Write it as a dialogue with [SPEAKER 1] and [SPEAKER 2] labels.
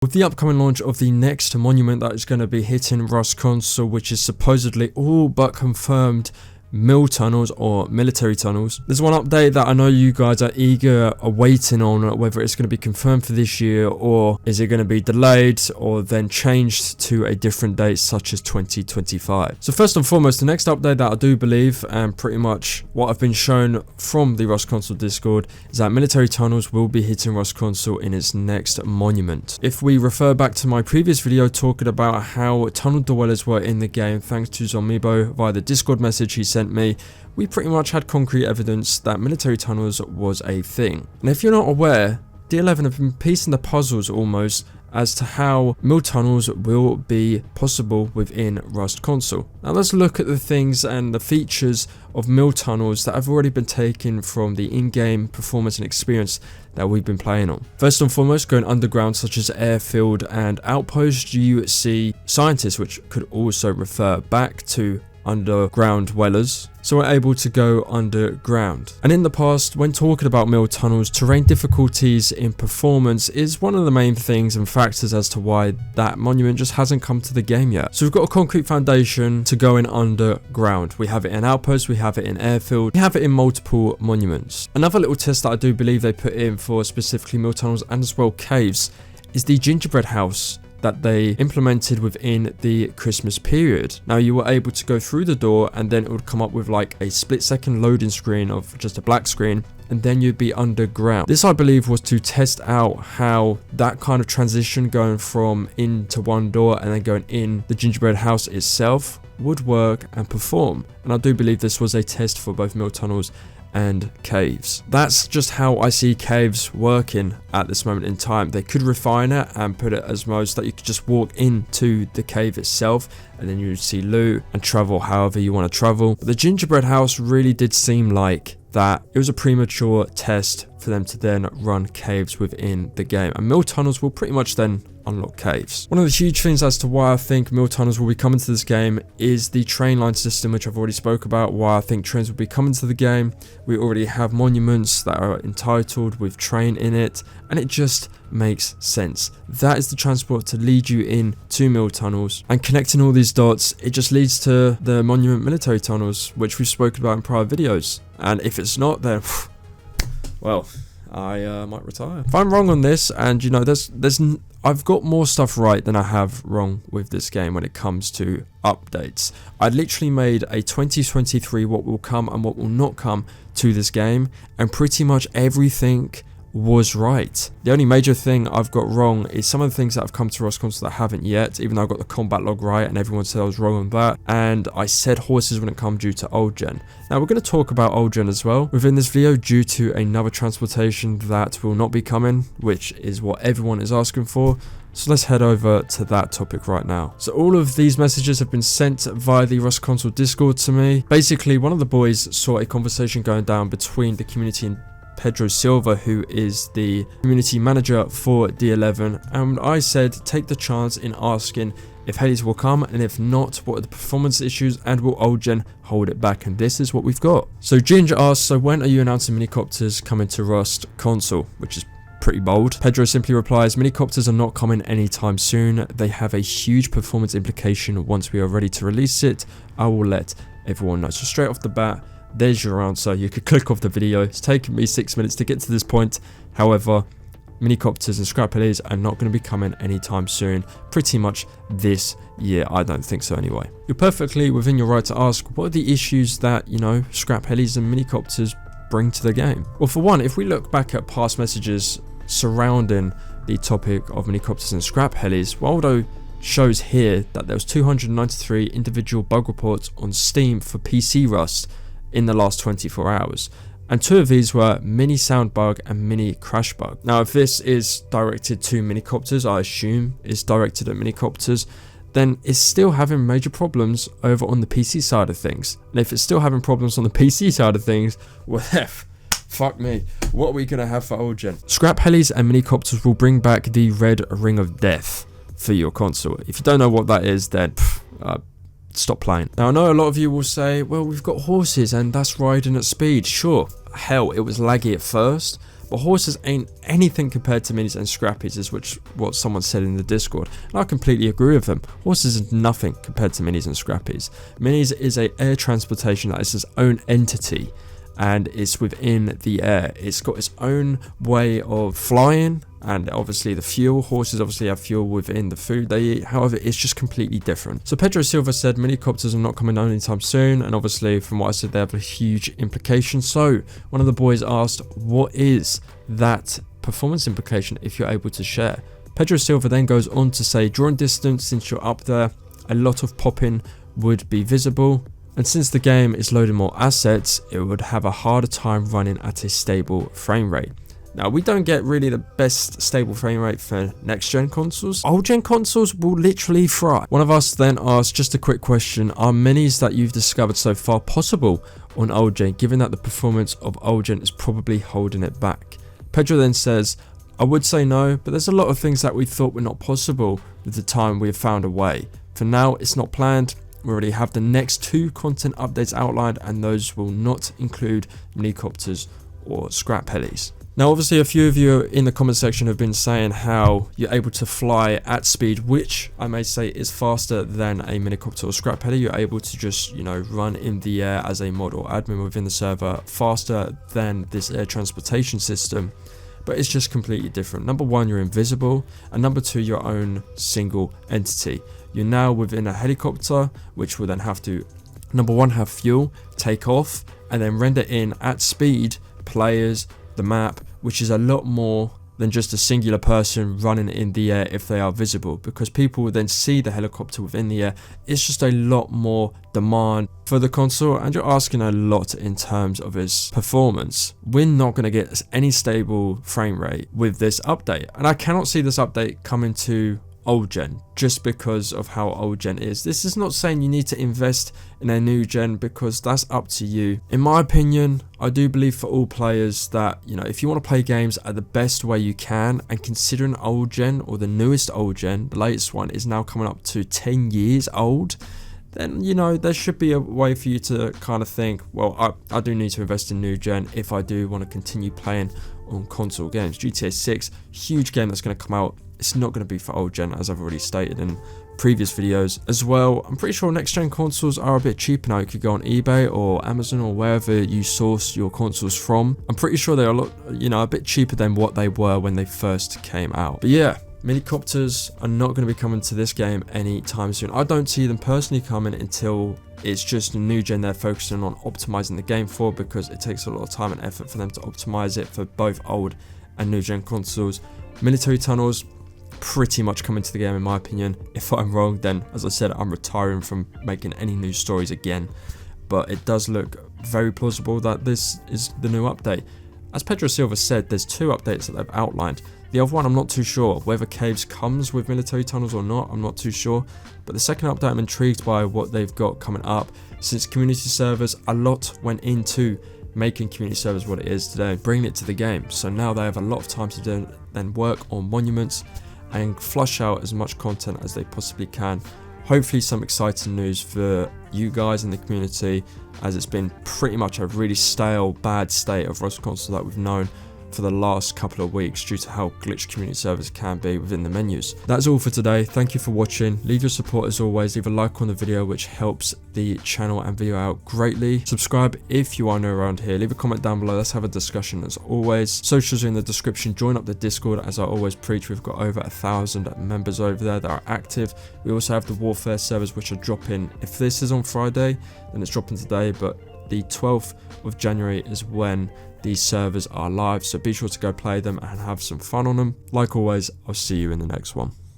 [SPEAKER 1] with the upcoming launch of the next monument that is going to be hitting Rust Console, which is supposedly all but confirmed mill tunnels or military tunnels. There's one update that I know you guys are eager awaiting on, whether it's going to be confirmed for this year or is it going to be delayed or then changed to a different date such as 2025. So first and foremost, the next update that I do believe, and pretty much what I've been shown from the Rust Console Discord, is that military tunnels will be hitting Rust Console in its next monument. If we refer back to my previous video talking about how tunnel dwellers were in the game thanks to Zomibo via the Discord message he sent me, we pretty much had concrete evidence that military tunnels was a thing. And if you're not aware, D11 have been piecing the puzzles almost as to how mill tunnels will be possible within Rust Console. Now let's look at the things and the features of mill tunnels that have already been taken from the in-game performance and experience that we've been playing on. First and foremost, going underground such as airfield and outpost, you see scientists, which could also refer back to underground dwellers, so we're able to go underground. And in the past, when talking about mill tunnels, terrain difficulties in performance is one of the main things and factors as to why that monument just hasn't come to the game yet. So we've got a concrete foundation to go in underground. We have it in outposts, we have it in airfield, we have it in multiple monuments. Another little test that I do believe they put in for specifically mill tunnels and as well caves is the gingerbread house that they implemented within the Christmas period. Now you were able to go through the door and then it would come up with like a split-second loading screen of just a black screen, and then you'd be underground. This I believe was to test out how that kind of transition going from into one door and then going in the gingerbread house itself would work and perform. And I do believe this was a test for both mill tunnels and caves. That's just how I see caves working at this moment in time. They could refine it and put it as most that you could just walk into the cave itself and then you would see loot and travel however you want to travel. But the gingerbread house really did seem like that it was a premature test for them to then run caves within the game, and mill tunnels will pretty much then unlock caves. One of the huge things as to why I think mill tunnels will be coming to this game is the train line system, which I've already spoke about. Why I think trains will be coming to the game. We already have monuments that are entitled with train in it, and it just makes sense. That is the transport to lead you in to mill tunnels, and connecting all these dots, it just leads to the monument military tunnels, which we've spoken about in prior videos. And if it's not, then well, I might retire. If I'm wrong on this, and you know, I've got more stuff right than I have wrong with this game when it comes to updates. I literally made a 2023 what will come and what will not come to this game, and pretty much everything was right. The only major thing I've got wrong is some of the things that have come to Rust Console that haven't yet, even though I got the combat log right and everyone said I was wrong on that, and I said horses wouldn't come due to old gen. Now we're going to talk about old gen as well within this video due to another transportation that will not be coming, which is what everyone is asking for. So let's head over to that topic right now. So all of these messages have been sent via the Rust Console Discord to me. Basically, one of the boys saw a conversation going down between the community and Pedro Silva, who is the community manager for D11, and I said take the chance in asking if helis will come, and if not, what are the performance issues and will old gen hold it back, and this is what we've got. So Ginger asks, so when are you announcing minicopters coming to Rust Console, which is pretty bold. Pedro simply replies, minicopters are not coming anytime soon. They have a huge performance implication. Once we are ready to release it, I will let everyone know. So straight off the bat, there's your answer. You could click off the video. It's taken me 6 minutes to get to this point. However, minicopters and scrap helis are not going to be coming anytime soon. Pretty much this year. I don't think so anyway. You're perfectly within your right to ask, what are the issues that, you know, scrap helis and minicopters bring to the game? Well, for one, if we look back at past messages surrounding the topic of minicopters and scrap helis, Waldo shows here that there was 293 individual bug reports on Steam for PC Rust in the last 24 hours, and 2 of these were mini sound bug and mini crash bug. Now if this is directed to minicopters, I assume it's directed at minicopters, then it's still having major problems over on the PC side of things. And if it's still having problems on the PC side of things, well, fuck me, what are we gonna have for old gen? Scrap helis and minicopters will bring back the red ring of death for your console. If you don't know what that is, then stop playing. Now I know a lot of you will say, well, we've got horses and that's riding at speed. Sure, hell, it was laggy at first, but horses ain't anything compared to minis and scrappies, is what someone said in the Discord, and I completely agree with them. Horses is nothing compared to minis and scrappies. Minis is a air transportation that is its own entity, and it's within the air. It's got its own way of flying, and obviously the fuel. Horses obviously have fuel within the food they eat. However, it's just completely different. So Pedro Silva said Minicopters are not coming down anytime soon, and obviously from what I said, they have a huge implication. So one of the boys asked, what is that performance implication if you're able to share? Pedro Silva then goes on to say, drawing distance, since you're up there, a lot of popping would be visible. And since the game is loading more assets, it would have a harder time running at a stable frame rate. Now, we don't get really the best stable frame rate for next gen consoles. Old gen consoles will literally fry. One of us then asked just a quick question, are minis that you've discovered so far possible on old gen, given that the performance of old gen is probably holding it back? Pedro then says, I would say no, but there's a lot of things that we thought were not possible with the time we have found a way. For now, it's not planned. We already have the next 2 content updates outlined, and those will not include Minicopters or scrap helis. Now, obviously, a few of you in the comment section have been saying how you're able to fly at speed, which I may say is faster than a Minicopter or scrap heli. You're able to just, run in the air as a mod or admin within the server faster than this air transportation system. But it's just completely different. Number one, you're invisible, and number two, your own single entity. You're now within a helicopter, which will then have to, number one, have fuel, take off, and then render in at speed players, the map, which is a lot more than just a singular person running in the air if they are visible, because people will then see the helicopter within the air. It's just a lot more demand for the console, and you're asking a lot in terms of its performance. We're not going to get any stable frame rate with this update, and I cannot see this update coming to old gen just because of how old gen is. This is not saying you need to invest in a new gen, because that's up to you. In my opinion, I do believe for all players that, if you want to play games at the best way you can, and considering old gen, or the newest old gen, the latest one is now coming up to 10 years old, then there should be a way for you to kind of think, well, I do need to invest in new gen if I do want to continue playing on console games. GTA 6, huge game that's going to come out. It's not going to be for old gen, as I've already stated in previous videos as well. I'm pretty sure next gen consoles are a bit cheaper now. You could go on eBay or Amazon or wherever you source your consoles from. I'm pretty sure they're a bit cheaper than what they were when they first came out. But yeah, Minicopters are not going to be coming to this game anytime soon. I don't see them personally coming until it's just a new gen they're focusing on optimizing the game for, because it takes a lot of time and effort for them to optimize it for both old and new gen consoles. Military tunnels pretty much come into the game in my opinion. If I'm wrong, then as I said, I'm retiring from making any news stories again, but it does look very plausible that this is the new update. As Pedro Silva said, there's 2 updates that they've outlined. The other one, I'm not too sure. Whether Caves comes with military tunnels or not, I'm not too sure. But the second update, I'm intrigued by what they've got coming up. Since community servers, a lot went into making community servers what it is today, bringing it to the game. So now they have a lot of time to then work on monuments and flush out as much content as they possibly can. Hopefully some exciting news for you guys in the community, as it's been pretty much a really stale, bad state of Rust Console that we've known for the last couple of weeks due to how glitched community servers can be within the menus. That's all for today. Thank you for watching. Leave your support as always. Leave a like on the video, which helps the channel and video out greatly. Subscribe if you are new around here. Leave a comment down below. Let's have a discussion as always. Socials are in the description. Join up the Discord. As I always preach, we've got over 1,000 members over there that are active. We also have the Warfare servers, which are dropping. If this is on Friday, then it's dropping today, but the 12th of January is when these servers are live, so be sure to go play them and have some fun on them. Like always, I'll see you in the next one.